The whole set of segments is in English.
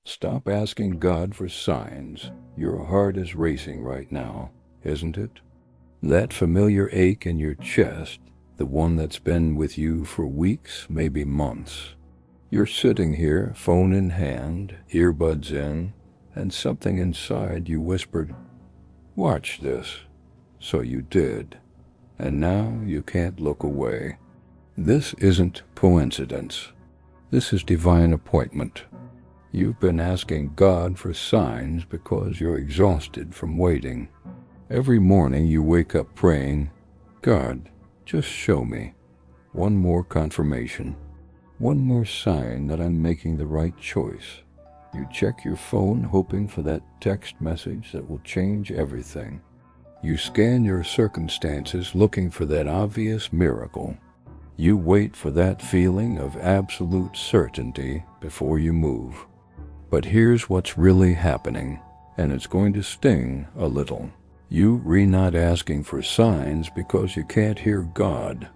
Stop asking God for signs. Your heart is racing right now, isn't it? That familiar ache in your chest, the one that's been with you for weeks, maybe months. You're sitting here, phone in hand, earbuds in, and something inside you whispered, "Watch this." So you did. And now you can't look away. This isn't coincidence. This is divine appointment. You've been asking God for signs because you're exhausted from waiting. Every morning you wake up praying, "God, just show me. One more confirmation. One more sign that I'm making the right choice." You check your phone hoping for that text message that will change everything. You scan your circumstances looking for that obvious miracle. You wait for that feeling of absolute certainty before you move. But here's what's really happening, and it's going to sting a little. You're not asking for signs because you can't hear God.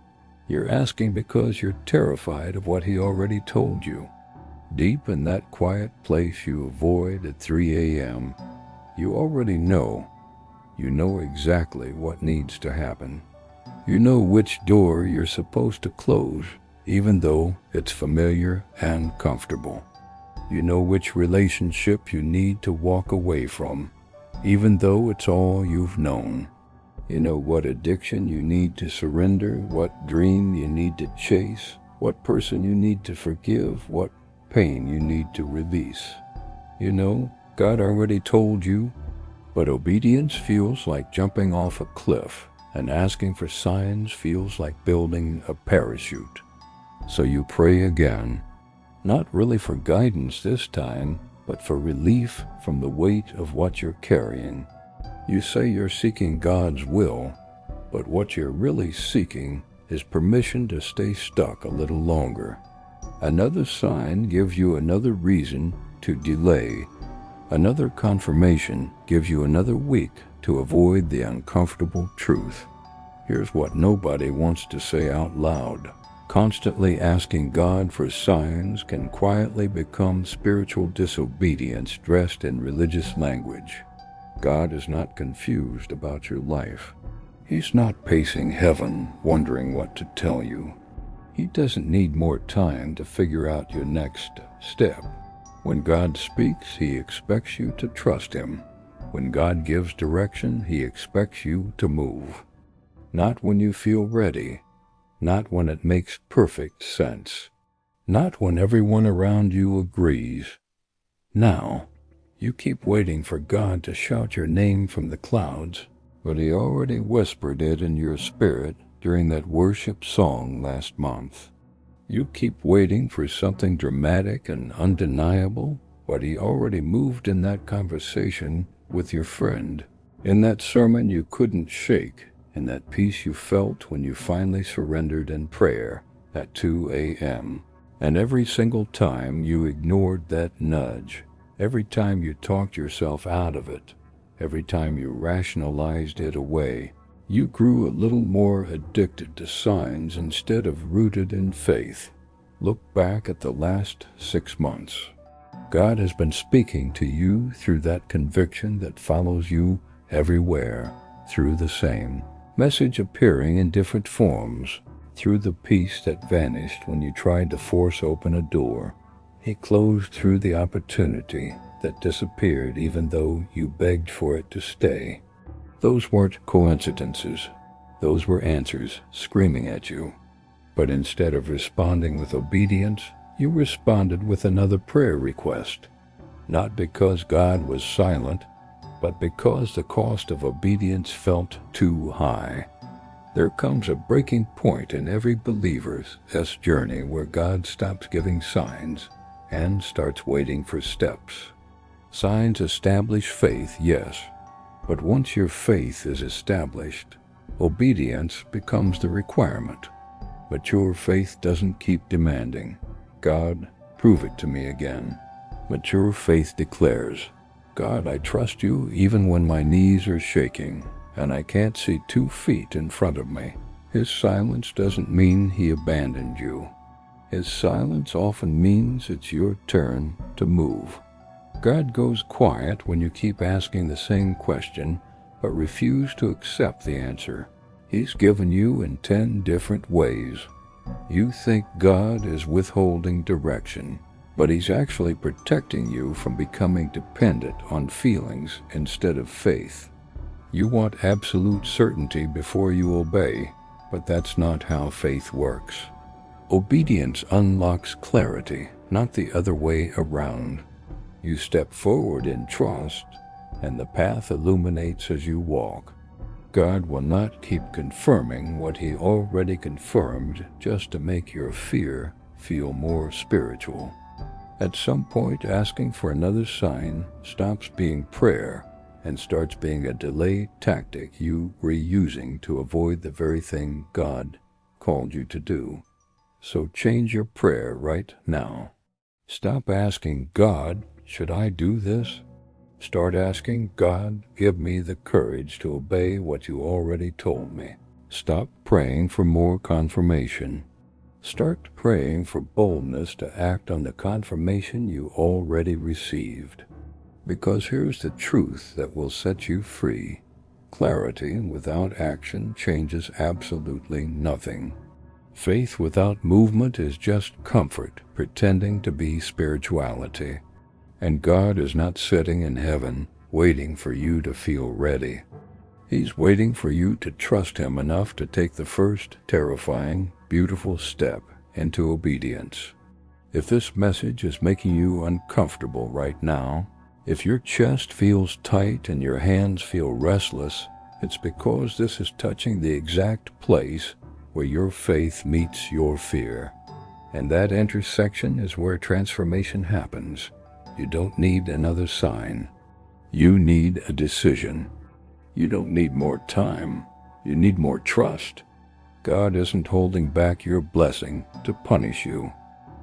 You're asking because you're terrified of what He already told you. Deep in that quiet place you avoid at 3 a.m., you already know. You know exactly what needs to happen. You know which door you're supposed to close, even though it's familiar and comfortable. You know which relationship you need to walk away from, even though it's all you've known. You know what addiction you need to surrender, what dream you need to chase, what person you need to forgive, what pain you need to release. You know, God already told you, but obedience feels like jumping off a cliff, and asking for signs feels like building a parachute. So you pray again, not really for guidance this time, but for relief from the weight of what you're carrying. You say you're seeking God's will, but what you're really seeking is permission to stay stuck a little longer. Another sign gives you another reason to delay. Another confirmation gives you another week to avoid the uncomfortable truth. Here's what nobody wants to say out loud. Constantly asking God for signs can quietly become spiritual disobedience dressed in religious language. God is not confused about your life. He's not pacing heaven, wondering what to tell you. He doesn't need more time to figure out your next step. When God speaks, He expects you to trust Him. When God gives direction, He expects you to move. Not when you feel ready. Not when it makes perfect sense. Not when everyone around you agrees. Now, you keep waiting for God to shout your name from the clouds, but He already whispered it in your spirit during that worship song last month. You keep waiting for something dramatic and undeniable, but He already moved in that conversation with your friend, in that sermon you couldn't shake, in that peace you felt when you finally surrendered in prayer at 2 a.m. And every single time you ignored that nudge, every time you talked yourself out of it, every time you rationalized it away, you grew a little more addicted to signs instead of rooted in faith. Look back at the last 6 months. God has been speaking to you through that conviction that follows you everywhere, through the same message appearing in different forms, through the peace that vanished when you tried to force open a door. He closed through the opportunity that disappeared even though you begged for it to stay. Those weren't coincidences. Those were answers screaming at you. But instead of responding with obedience, you responded with another prayer request. Not because God was silent, but because the cost of obedience felt too high. There comes a breaking point in every believer's journey where God stops giving signs and starts waiting for steps. Signs establish faith, yes, but once your faith is established, obedience becomes the requirement. Mature faith doesn't keep demanding, "God, prove it to me again." Mature faith declares, "God, I trust you even when my knees are shaking and I can't see 2 feet in front of me." His silence doesn't mean He abandoned you. His silence often means it's your turn to move. God goes quiet when you keep asking the same question but refuse to accept the answer. He's given you in 10 different ways. You think God is withholding direction, but He's actually protecting you from becoming dependent on feelings instead of faith. You want absolute certainty before you obey, but that's not how faith works. Obedience unlocks clarity, not the other way around. You step forward in trust, and the path illuminates as you walk. God will not keep confirming what He already confirmed just to make your fear feel more spiritual. At some point, asking for another sign stops being prayer and starts being a delay tactic you were using to avoid the very thing God called you to do. So change your prayer right now. Stop asking God, "Should I do this?" Start asking, "God, give me the courage to obey what you already told me." Stop praying for more confirmation. Start praying for boldness to act on the confirmation you already received. Because here's the truth that will set you free. Clarity without action changes absolutely nothing. Faith without movement is just comfort pretending to be spirituality. And God is not sitting in heaven waiting for you to feel ready. He's waiting for you to trust Him enough to take the first terrifying, beautiful step into obedience. If this message is making you uncomfortable right now, if your chest feels tight and your hands feel restless, it's because this is touching the exact place where your faith meets your fear. And that intersection is where transformation happens. You don't need another sign. You need a decision. You don't need more time. You need more trust. God isn't holding back your blessing to punish you.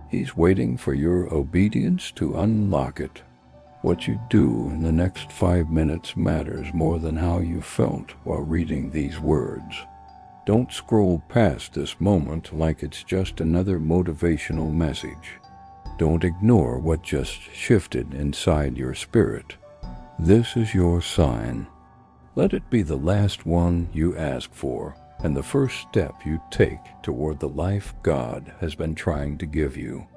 He's waiting for your obedience to unlock it. What you do in the next 5 minutes matters more than how you felt while reading these words. Don't scroll past this moment like it's just another motivational message. Don't ignore what just shifted inside your spirit. This is your sign. Let it be the last one you ask for and the first step you take toward the life God has been trying to give you.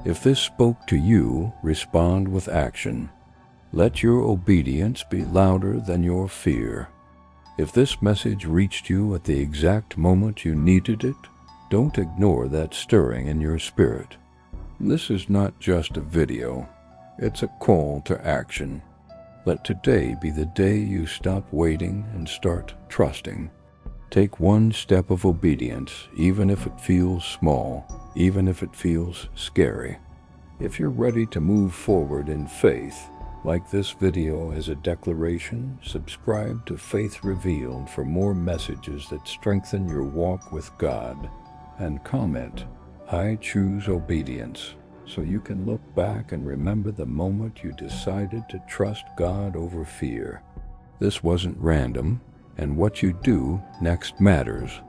If this spoke to you, respond with action. Let your obedience be louder than your fear. If this message reached you at the exact moment you needed it, don't ignore that stirring in your spirit. This is not just a video, it's a call to action. Let today be the day you stop waiting and start trusting. Take one step of obedience, even if it feels small, even if it feels scary. If you're ready to move forward in faith, like this video as a declaration, subscribe to Faith Revealed for more messages that strengthen your walk with God, and comment, "I choose obedience," so you can look back and remember the moment you decided to trust God over fear. This wasn't random, and what you do next matters.